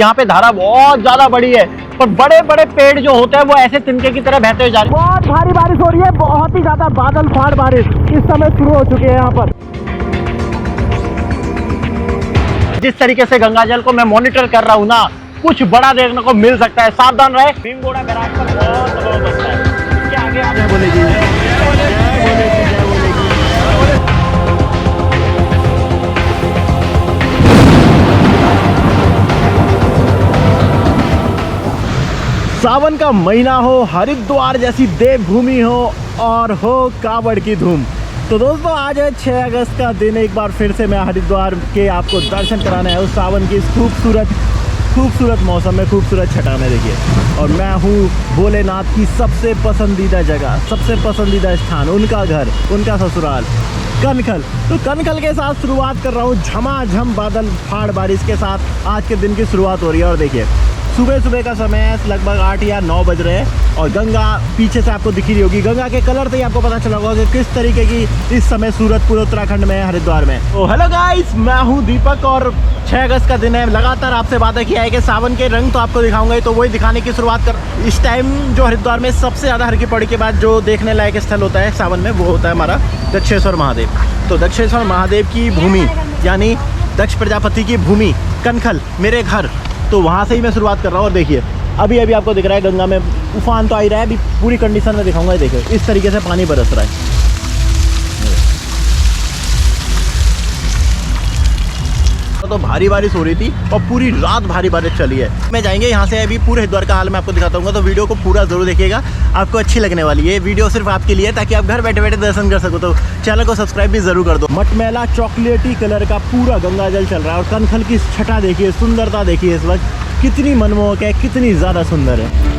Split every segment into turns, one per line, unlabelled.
यहाँ पे धारा बहुत ज्यादा बड़ी है, पर बड़े बड़े पेड़ जो होते हैं वो ऐसे तिनके की तरह बहते हुए जा रहे हैं। बहुत भारी बारिश हो रही है, बहुत ही ज्यादा बादल फाड़ बारिश इस समय शुरू हो चुकी है यहाँ पर। जिस तरीके से गंगा जल को मैं मॉनिटर कर रहा हूँ ना, कुछ बड़ा देखने को मिल सकता है, सावधान रहे। भीमगोड़ा बैराज पर बहुत दबाव बनता है, इसके आगे आगे बोलेगी। सावन का महीना हो, हरिद्वार जैसी देवभूमि हो और हो कावड़ की धूम। तो दोस्तों आज है 6 अगस्त का दिन। एक बार फिर से मैं हरिद्वार के आपको दर्शन कराने आया हूँ सावन की इस खूबसूरत मौसम में, खूबसूरत छटा में। देखिए, और मैं हूँ भोलेनाथ की सबसे पसंदीदा जगह, सबसे पसंदीदा स्थान, उनका घर, उनका ससुराल कनखल। तो कनखल के साथ शुरुआत कर रहा हूँ झमाझम बादल फाड़ बारिश के साथ। आज के दिन की शुरुआत हो रही है और देखिए सुबह का समय है, लगभग 8 या 9 बज रहे हैं और गंगा पीछे से आपको दिख रही होगी। गंगा के कलर से ही आपको पता चला होगा कि किस तरीके की इस समय सूरत पूरे उत्तराखंड में है, हरिद्वार में। तो हेलो गाइस, मैं हूं दीपक और 6 अगस्त का दिन है। लगातार आपसे बातें किया है कि सावन के रंग तो आपको दिखाऊंगा ही, तो वही दिखाने की शुरुआत कर। इस टाइम जो हरिद्वार में सबसे ज़्यादा हर की पौड़ी के बाद जो देखने लायक स्थल होता है सावन में, वो होता है हमारा दक्षेश्वर महादेव। तो दक्षेश्वर महादेव की भूमि यानी दक्ष प्रजापति की भूमि कनखल, मेरे घर, तो वहाँ से ही मैं शुरुआत कर रहा हूँ। और देखिए अभी आपको दिख रहा है गंगा में उफान तो आ ही रहा है, अभी पूरी कंडीशन में दिखाऊंगा। देखिए इस तरीके से पानी बरस रहा है। तो भारी बारिश हो रही थी और पूरी रात भारी बारिश चली है। मैं जाएंगे यहाँ से, अभी पूरे हरिद्वार का हाल मैं आपको दिखाता हूँ। तो वीडियो को पूरा जरूर देखिएगा, आपको अच्छी लगने वाली है। वीडियो सिर्फ आपके लिए, ताकि आप घर बैठे बैठे दर्शन कर सको। तो चैनल को सब्सक्राइब भी जरूर कर दो। मटमैला चॉकलेटी कलर का पूरा गंगा जल चल रहा है और कनखल की छटा देखिए, सुंदरता देखिए इस वक्त कितनी मनमोहक है, कितनी ज़्यादा सुंदर है।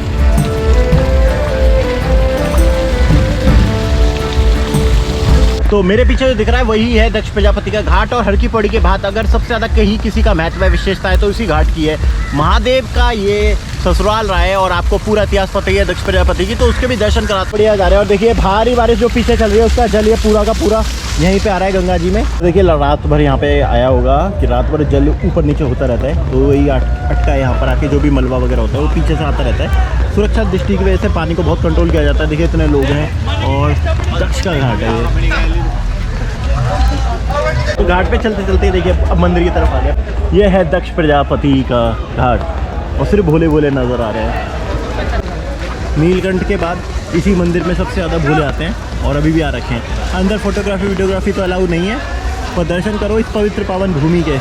तो मेरे पीछे जो दिख रहा है वही है दक्ष प्रजापति का घाट। और हर की पौड़ी के बाद अगर सबसे ज़्यादा कहीं किसी का महत्व विशेषता है तो इसी घाट की है। महादेव का ये ससुराल रहा है और आपको पूरा इतिहास पता ही है दक्ष प्रजापति की, तो उसके भी दर्शन कराते बढ़िया जा रहे हैं। और देखिए भारी बारिश जो पीछे चल रही है उसका जल ये पूरा का पूरा यहीं पे आ रहा है गंगा जी में। देखिए रात भर यहाँ पे आया होगा कि रात भर जल ऊपर नीचे होता रहता है, तो वही अटका है यहाँ पर आके। जो भी मलबा वगैरह होता है वो पीछे से आता रहता है। सुरक्षा दृष्टि की वजह से पानी को बहुत कंट्रोल किया जाता है। देखिए इतने लोग हैं और दक्ष का घाट है ये। तो घाट पे चलते चलते देखिए अब मंदिर की तरफ आ गया। ये है दक्ष प्रजापति का घाट और सिर्फ भोले भोले नज़र आ रहे हैं। नीलकंठ के बाद इसी मंदिर में सबसे ज़्यादा भोले आते हैं और अभी भी आ रखे हैं। अंदर फोटोग्राफी वीडियोग्राफी तो अलाउ नहीं है, पर दर्शन करो इस पवित्र पावन भूमि के।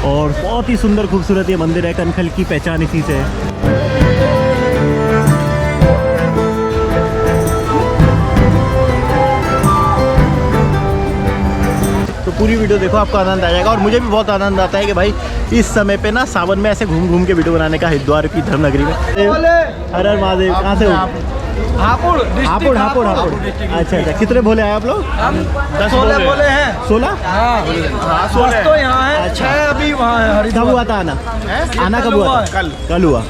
और बहुत ही सुंदर खूबसूरत ये मंदिर है। कनखल की पहचान इसी से है। तो पूरी वीडियो देखो, आपको आनंद आ जाएगा। और मुझे भी बहुत आनंद आता है कि भाई इस समय पे ना सावन में ऐसे घूम घूम के वीडियो बनाने का हरिद्वार की धर्मनगरी में। हर हर महादेव। कहाँ से हो? हापुड़। अच्छा, कितने भोले आए आप लोग?
16 भोले हैं।
16?
हाँ 16 तो यहाँ है।
अच्छा,
अभी वहाँ है।
कब हुआ था आना? आना कब हुआ? कल हुआ।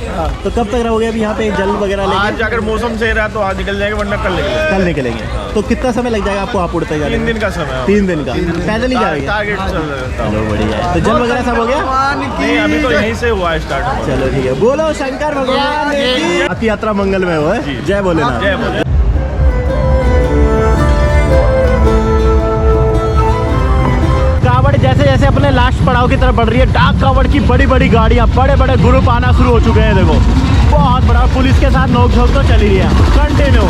तो कब तक रहोगे अभी यहाँ पे जल वगैरह लेके?
आज अगर मौसम सही रहा तो आज निकल जाएंगे, वरना कल निकलेंगे।
तो कितना समय लग जाएगा आपको हापुड़ तक जाने?
3 दिन का समय।
3 दिन का पैदल ही जाएंगे?
टारगेट चल रहा है।
चलो बढ़िया है। तो जल वगैरह सब हो गया?
नहीं, अभी तो यहीं से हुआ स्टार्ट।
चलो ठीक है, बोलो शंकर भगवान की आपकी यात्रा मंगलमय हो। जय भोलेनाथ।
जय भोले।
कावड़ जैसे जैसे अपने लास्ट पड़ाव की तरफ बढ़ रही है, डाक कावड़ की बड़ी बड़ी गाड़ियां, बड़े बड़े ग्रुप आना शुरू हो चुके हैं। देखो बहुत बड़ा, पुलिस के साथ नोकझोंक तो चल ही रही है कंटिन्यू।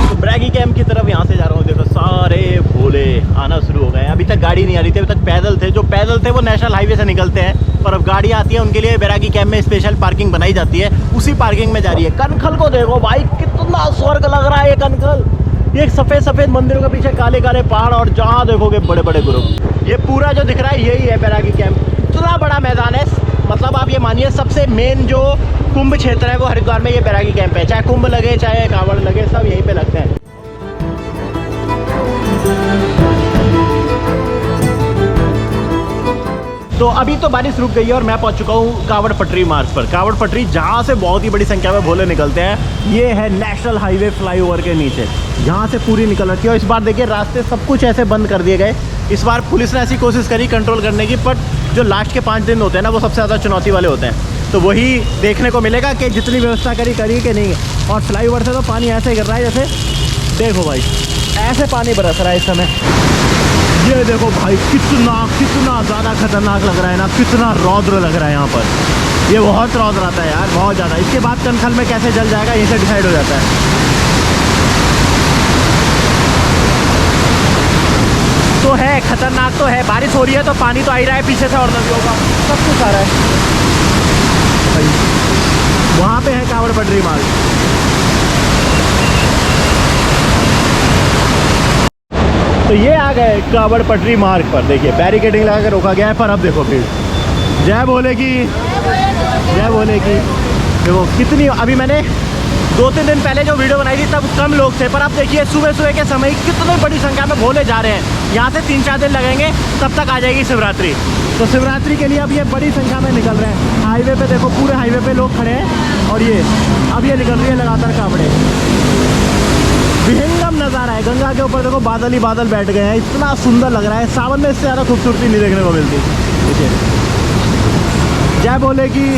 तो ब्रैगी कैंप की तरफ यहाँ से जा रहा हूँ। देखो सारे भोले आना शुरू हो गए हैं। अभी तक गाड़ी नहीं आ रही थी, अभी तक पैदल थे। जो पैदल थे वो नेशनल हाईवे से निकलते हैं, पर अब गाड़ी आती है उनके लिए बैरागी कैंप में स्पेशल पार्किंग बनाई जाती है, उसी पार्किंग में जा रही है। कनखल को देखो भाई, कितना स्वर्ग लग रहा है ये कनखल। ये सफ़ेद मंदिरों के पीछे काले काले पहाड़ और जहाँ देखोगे बड़े बड़े ग्रुप। ये पूरा जो दिख रहा है यही है बैरागी कैंप। इतना बड़ा मैदान है, मतलब आप ये मानिए सबसे मेन जो कुंभ क्षेत्र है वो हरिद्वार में ये बैरागी कैंप है। चाहे कुंभ लगे चाहे कांवड़ लगे, सब यहीं पे लगते हैं। तो अभी तो बारिश रुक गई है और मैं पहुंच चुका हूँ कावड़ पटरी मार्ग पर। कावड़ पटरी जहाँ से बहुत ही बड़ी संख्या में भोले निकलते हैं, ये है नेशनल हाईवे फ्लाईओवर के नीचे। यहाँ से पूरी निकल रखी है। और इस बार देखिए रास्ते सब कुछ ऐसे बंद कर दिए गए। इस बार पुलिस ने ऐसी कोशिश करी कंट्रोल करने की, बट जो लास्ट के 5 दिन होते हैं ना वो सबसे ज़्यादा चुनौती वाले होते हैं। तो वही देखने को मिलेगा कि जितनी व्यवस्था करी कि नहीं। और फ्लाईओवर से तो पानी ऐसे गिर रहा है जैसे, देखो भाई ऐसे पानी बरस रहा है इस समय। ये देखो भाई कितना ज़्यादा खतरनाक लग रहा है ना, कितना रौद्र लग रहा है यहाँ पर। ये बहुत रौद्र आता है यार, बहुत ज़्यादा। इसके बाद कनखल में कैसे जल जाएगा यहीं से डिसाइड हो जाता है। तो है खतरनाक तो है, बारिश हो रही है तो पानी तो आ ही रहा है पीछे से और नदियों का सब कुछ आ रहा है। वहाँ पे है कावड़ पटरी मार्ग। तो ये आ गए कावड़ पटरी मार्ग पर। देखिए बैरिकेडिंग लगा कर रोका गया है, पर अब देखो भीड़। जय भोले की, जय भोले की। देखो कितनी, अभी मैंने 2-3 दिन पहले जो वीडियो बनाई थी तब कम लोग थे, पर अब देखिए सुबह के समय कितनी बड़ी संख्या में भोले जा रहे हैं। यहाँ से 3-4 दिन लगेंगे, तब तक आ जाएगी शिवरात्रि। तो शिवरात्रि के लिए अब ये बड़ी संख्या में निकल रहे हैं। हाईवे पे देखो, पूरे हाईवे पे लोग खड़े हैं और ये अब ये निकल रही है लगातार कावड़े। विहंगम नज़ारा है। गंगा के ऊपर देखो बादल ही बादल बैठ गए हैं, इतना सुंदर लग रहा है। सावन में इससे ज़्यादा खूबसूरती नहीं देखने को मिलती। देखिए जय भोले की,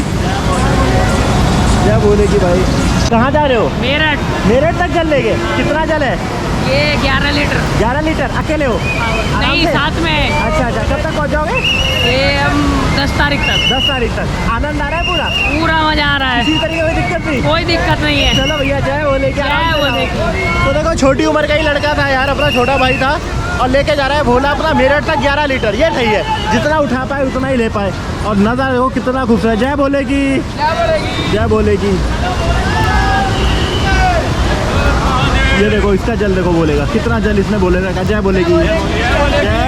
जय भोले की। भाई कहाँ जा रहे हो? मेरठ तक जल लेंगे? कितना जल है
ये? 11 लीटर।
11 लीटर अकेले हो?
नहीं, साथ में।
अच्छा, कब तक पहुँच जाओगे?
ये हम 10 तारीख तक।
10 तारीख तक। आनंद आ रहा है पूरा?
पूरा मजा आ रहा है,
किसी तरीके की दिक्कत नहीं?
कोई दिक्कत नहीं है।
चलो भैया जय भोले की।
जय भोले की।
तो देखो छोटी उम्र का ही लड़का था यार, अपना छोटा भाई था और लेके जा रहा है भोला अपना मेरठ तक 11 लीटर। ये सही है, जितना उठा पाए उतना ही ले पाए। और नज़ारा देखो कितना खूबसूरत। जय भोले की, जय भोले की। ये देखो इसका जल देखो बोलेगा, कितना जल इसने बोले रखा। जय भोले की, जय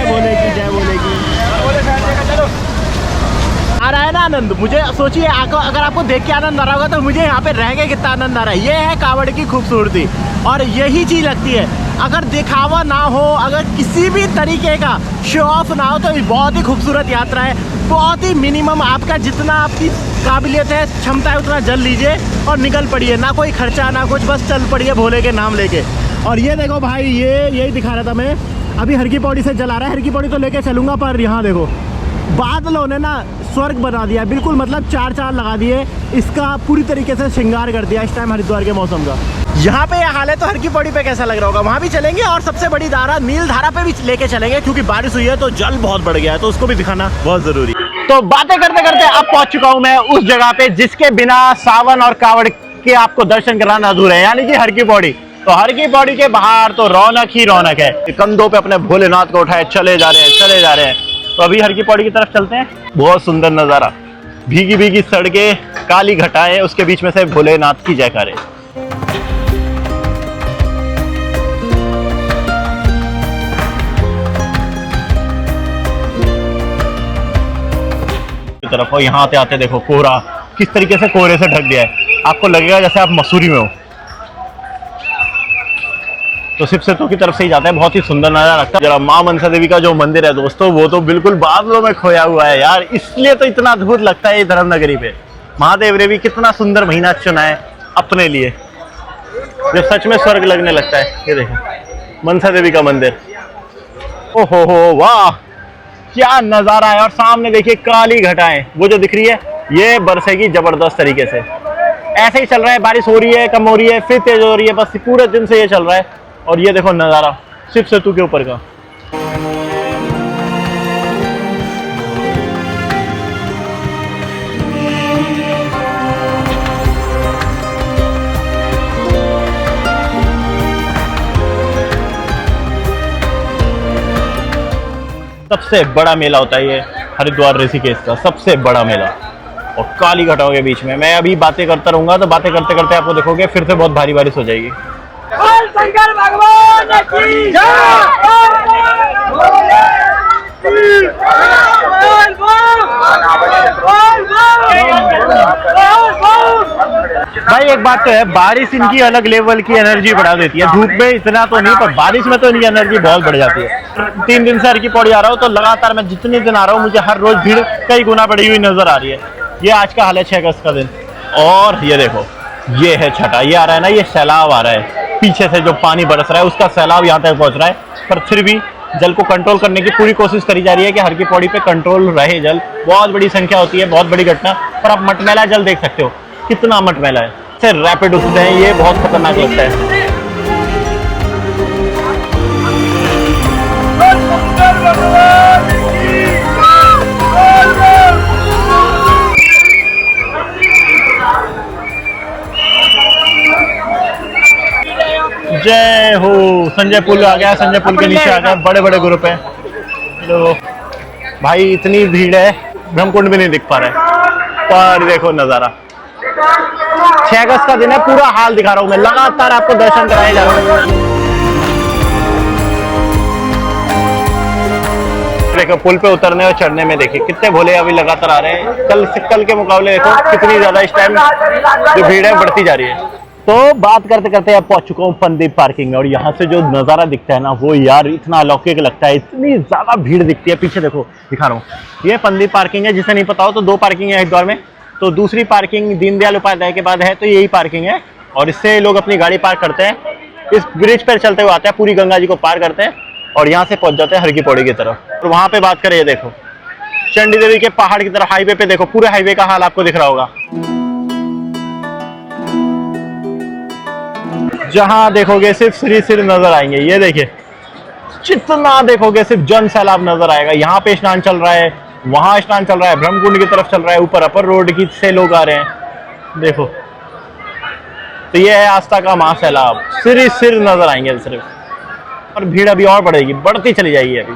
भोले की, जय भोले की। आ रहा है ना आनंद? मुझे सोचिए अगर आपको देख के आनंद आ रहा होगा तो मुझे यहाँ पे रह के कितना आनंद आ रहा है। ये है कावड़ की खूबसूरती और यही चीज़ लगती है। अगर दिखावा ना हो, अगर किसी भी तरीके का शो ऑफ ना हो, तो बहुत ही खूबसूरत यात्रा है। बहुत ही मिनिमम आपका जितना आपकी काबिलियत है, क्षमता है, उतना जल लीजिए और निकल पड़िए। ना कोई खर्चा ना कुछ, बस चल पड़िए भोले के नाम लेके। और ये देखो भाई, ये यही दिखा रहा था मैं, अभी हर की पौड़ी से जला रहा है। हर की पौड़ी तो लेके चलूँगा, पर यहाँ देखो बादलों ने ना स्वर्ग बना दिया बिल्कुल। मतलब 4 लगा दिए, इसका पूरी तरीके से श्रृंगार कर दिया इस टाइम हरिद्वार के मौसम का। यहाँ पे हाल है तो हर की पौड़ी पे कैसा लग रहा होगा, वहाँ भी चलेंगे। और सबसे बड़ी धारा नील धारा पे भी लेके चलेंगे, क्योंकि बारिश हुई है तो जल बहुत बढ़ गया है, तो उसको भी दिखाना बहुत जरूरी। तो बातें करते करते अब पहुंच चुका हूँ मैं उस जगह पे जिसके बिना सावन और कावड़ के आपको दर्शन कराना अधूरा है, यानी कि हर की पौड़ी। तो हर की पौड़ी के बाहर तो रौनक ही रौनक है। कंधों पे अपने भोलेनाथ को उठाए चले जा रहे हैं। तो अभी हर की पौड़ी की तरफ चलते हैं। बहुत सुंदर नज़ारा, भीगी भीगी सड़कें, काली घटाएं, उसके बीच में से भोलेनाथ की जयकारे। तरफ यहाँ आते देखो कोहरा किस तरीके से कोहरे से ढक गया है। आपको लगेगा जैसे आप मसूरी में हो। तो शिव सेतु की तरफ से ही जाता है। बहुत ही सुंदर नजारा लगता है। जरा माँ मनसा देवी का जो मंदिर है दोस्तों, वो तो बिल्कुल बादलों में खोया हुआ है यार, इसलिए तो इतना अद्भुत लगता है ये धर्म नगरी पे। महादेव ने भी कितना सुंदर महीना चुना है अपने लिए, जो सच में स्वर्ग लगने लगता है। ये देखो मनसा देवी का मंदिर, ओहो हो वाह क्या नजारा है। और सामने देखिए काली घटाएं, वो जो दिख रही है ये बरसेगी जबरदस्त तरीके से। ऐसे ही चल रहा है, बारिश हो रही है, कम हो रही है, फिर तेज हो रही है, बस पूरे दिन से ये चल रहा है। और ये देखो नजारा शिव सेतु के ऊपर का। सबसे बड़ा मेला होता है ये हरिद्वार ऋषिकेश का, सबसे बड़ा मेला। और काली घटाओं के बीच में मैं अभी बातें करता रहूंगा, तो बातें करते करते आपको देखोगे फिर से बहुत भारी बारिश हो जाएगी।
शंकर भगवान की
भाई एक बात तो है, बारिश इनकी अलग लेवल की एनर्जी बढ़ा देती है। धूप में इतना तो नहीं, पर बारिश में तो इनकी एनर्जी बहुत बढ़ जाती है। 3 दिन से हर की पौड़ी आ रहा हूँ, तो लगातार मैं जितने दिन आ रहा हूँ मुझे हर रोज भीड़ कई गुना बढ़ी हुई नजर आ रही है। ये आज का हाल है 6 अगस्त का दिन। और ये देखो ये है छठा, ये आ रहा है ना, ये सैलाब आ रहा है पीछे से, जो पानी बरस रहा है उसका सैलाब यहाँ तक पहुँच रहा है। पर फिर भी जल को कंट्रोल करने की पूरी कोशिश करी जा रही है कि हर की पौड़ी पे कंट्रोल रहे जल। बहुत बड़ी संख्या होती है, बहुत बड़ी घटना। पर आप मटमैला जल देख सकते हो, कितना मटमैला है। से रैपिड उठते हैं, ये बहुत खतरनाक लगता है। जय हो। संजय पुल आ गया, संजय पुल के नीचे आ गया, बड़े बड़े ग्रुप हैं। तो भाई इतनी भीड़ है, ब्रह्मकुंड भी नहीं दिख पा रहा है। पर देखो नजारा, 6 अगस्त का दिन है, पूरा हाल दिखा रहा हूं मैं, लगातार आपको दर्शन कराए जा रहा हूं। देखो पुल पे उतरने और चढ़ने में देखिए कितने भोले अभी लगातार आ रहे हैं। कल के मुकाबले देखो कितनी ज्यादा इस टाइम जो भीड़ है बढ़ती जा रही है। तो बात करते करते अब पहुंच चुका हूँ पंदीप पार्किंग में, और यहाँ से जो नज़ारा दिखता है ना, वो यार इतना अलौकिक लगता है। इतनी ज़्यादा भीड़ दिखती है। पीछे देखो, दिखा रहा हूँ, ये पंदीप पार्किंग है। जिसे नहीं पता हो तो 2 पार्किंग है हरिद्वार में। तो दूसरी पार्किंग दीनदयाल उपाध्याय के बाद है, तो यही पार्किंग है। और इससे लोग अपनी गाड़ी पार्क करते हैं, इस ब्रिज पर चलते हुए आते हैं, पूरी गंगा जी को पार करते हैं और यहाँ से पहुँच जाते हैं हर की पौड़ी की तरफ। और वहाँ पे बात करें, ये देखो चंडी देवी के पहाड़ की तरफ हाईवे पे देखो, पूरे हाईवे का हाल आपको दिख रहा होगा। जहां देखोगे सिर्फ श्री श्री नजर आएंगे। ये देखिए, जितना देखोगे सिर्फ जन सैलाब नजर आएगा। यहाँ पे स्नान चल रहा है, वहां स्नान चल रहा है, ब्रह्मकुंड की तरफ चल रहा है, ऊपर अपर रोड की से लोग आ रहे हैं। देखो, तो ये है आस्था का महासैलाब, श्री श्री नजर आएंगे सिर्फ। और भीड़ अभी और बढ़ेगी, बढ़ती चली जाएगी अभी।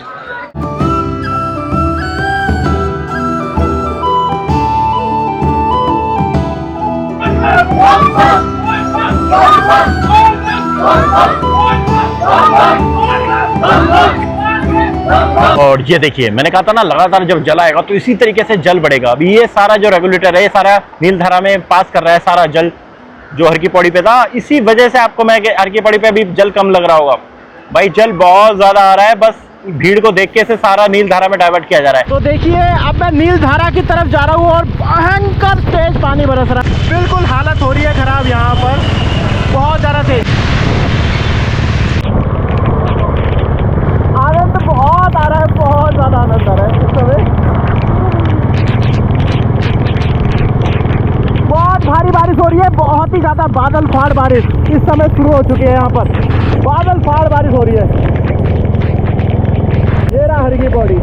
और ये देखिए, मैंने कहा था ना लगातार जब जल आएगा तो इसी तरीके से जल बढ़ेगा। अभी ये सारा जो रेगुलेटर है, ये सारा नीलधारा में पास कर रहा है सारा जल जो हर की पौड़ी पे था। इसी वजह से आपको मैं हर की पौड़ी पे अभी जल कम लग रहा होगा। भाई जल बहुत ज्यादा आ रहा है, बस भीड़ को देख के से सारा नीलधारा में डाइवर्ट किया जा रहा है। तो देखिए, अब मैं नीलधारा की तरफ जा रहा हूँ और भयंकर तेज पानी बरस रहा है। बिल्कुल हालत हो रही है खराब यहाँ पर, बहुत ज्यादा तेज। आनंद बहुत आ रहा है, बहुत ज्यादा आनंद आ रहा है इस समय। बहुत भारी बारिश हो रही है, बहुत ही ज्यादा बादल फाड़ बारिश इस समय शुरू हो चुकी है। यहाँ पर बादल फाड़ बारिश हो रही है। ये रहा हर की पौड़ी।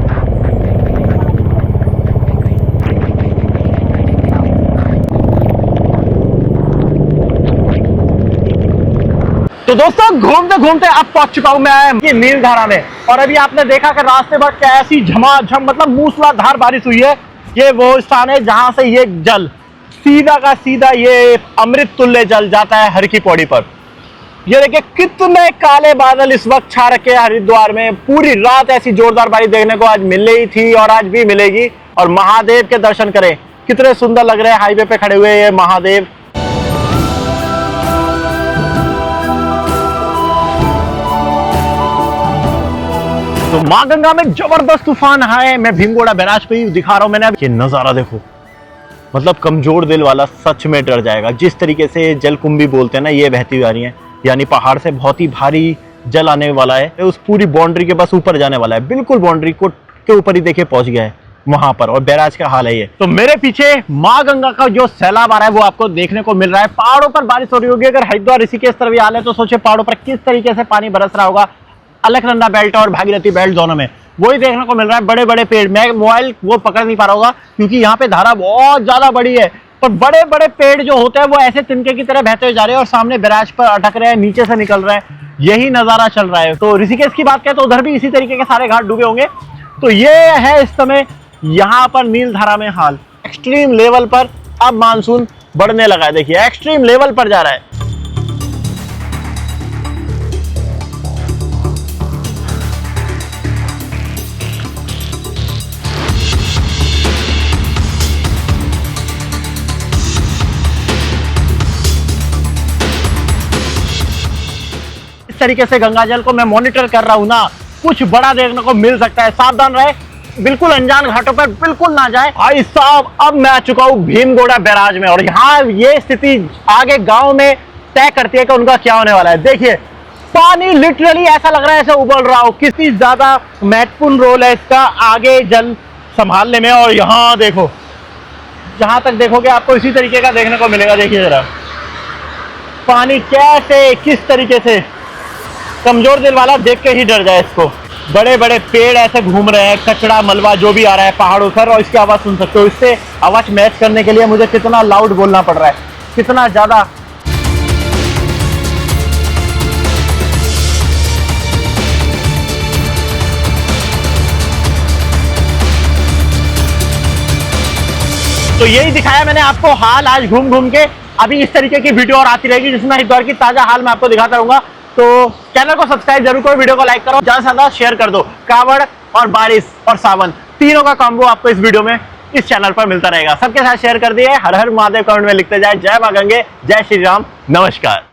तो दोस्तों घूमते घूमते अब पहुंच चुका हूं मैं ये नीलधारा में। और अभी आपने देखा कि रास्ते पर कैसी झमाझम मतलब मूसलाधार बारिश हुई है। ये वो स्थान है जहां से ये जल सीधा का सीधा ये अमृत तुल्य जल जाता है हर की पौड़ी पर। ये देखिए कितने काले बादल इस वक्त छा रखे हैं हरिद्वार में। पूरी रात ऐसी जोरदार बारिश देखने को आज मिल रही थी और आज भी मिलेगी। और महादेव के दर्शन करें, कितने सुंदर लग रहे हैं हाईवे पे खड़े हुए ये महादेव। तो मां गंगा में जबरदस्त तूफान है। मैं भीमगोड़ा बैराज पे ही दिखा रहा हूं मैंने। ये नजारा देखो, मतलब कमजोर दिल वाला सच में डर जाएगा। जिस तरीके से जलकुंभी बोलते हैं ना, ये बहती हुई आ रही है, यानी पहाड़ से बहुत ही भारी जल आने वाला है। उस पूरी बाउंड्री के बस ऊपर जाने वाला है, बिल्कुल बाउंड्री को के ऊपर ही देखिए पहुंच गया है वहां पर। और बैराज का हाल है ये। तो मेरे पीछे मां गंगा का जो सैलाब आ रहा है वो आपको देखने को मिल रहा है। पहाड़ों पर बारिश हो रही होगी। अगर हरिद्वार ऋषिकेश तरफ हाल है तो सोचिए पहाड़ों पर किस तरीके से पानी बरस रहा होगा। अलकनंदा बेल्ट और भागीरथी बेल्ट दोनों में वही देखने को मिल रहा है। बड़े बड़े पेड़, मैं मोबाइल वो पकड़ नहीं पा रहा होगा क्योंकि यहाँ पे धारा बहुत ज्यादा बड़ी है। पर बड़े बड़े पेड़ जो होते हैं वो ऐसे तिनके की तरह बहते हुए जा रहे हैं और सामने बैराज पर अटक रहे हैं, नीचे से निकल रहे हैं। यही नजारा चल रहा है। तो ऋषिकेश की बात करें तो उधर भी इसी तरीके के सारे घाट डूबे होंगे। तो ये है इस समय यहाँ पर नीलधारा में हाल। एक्सट्रीम लेवल पर अब मानसून बढ़ने लगा है। देखिए एक्सट्रीम लेवल पर जा रहा है। इस तरीके से गंगा जल को मैं मॉनिटर कर रहा हूं ना, कुछ बड़ा देखने को मिल सकता है। सावधान रहे, बिल्कुल अनजान घाटों पर बिल्कुल ना जाए। भाई साहब, अब मैं आ चुका हूं भीमगोड़ा बैराज में और यहाँ ये स्थिति आगे गांव में तय करती है कि उनका क्या होने वाला है। देखिए पानी लिटरली ऐसा लग रहा है ऐसे उबल रहा हो। कितनी ज्यादा महत्वपूर्ण रोल है इसका आगे जल संभालने में। और यहाँ देखो, जहां तक देखोगे आपको इसी तरीके का देखने को मिलेगा। देखिए जरा पानी कैसे, किस तरीके से, कमजोर दिल वाला देख के ही डर जाए इसको। बड़े बड़े पेड़ ऐसे घूम रहे हैं, कचड़ा मलबा जो भी आ रहा है पहाड़ों पर, और इसकी आवाज सुन सकते हो। इससे आवाज मैच करने के लिए मुझे कितना लाउड बोलना पड़ रहा है, कितना ज्यादा। तो यही दिखाया मैंने आपको हाल आज घूम घूम के। अभी इस तरीके की वीडियो और आती रहेगी जिसमें हरिद्वार की ताजा हाल मैं आपको दिखाता रहूंगा। तो चैनल को सब्सक्राइब जरूर करो, वीडियो को लाइक करो, ज्यादा से ज्यादा शेयर कर दो। कावड़ और बारिश और सावन तीनों का कॉम्बो आपको इस वीडियो में, इस चैनल पर मिलता रहेगा। सबके साथ शेयर कर दिए। हर हर महादेव कमेंट में लिखते जाए। जय मां गंगे, जय श्री राम, नमस्कार।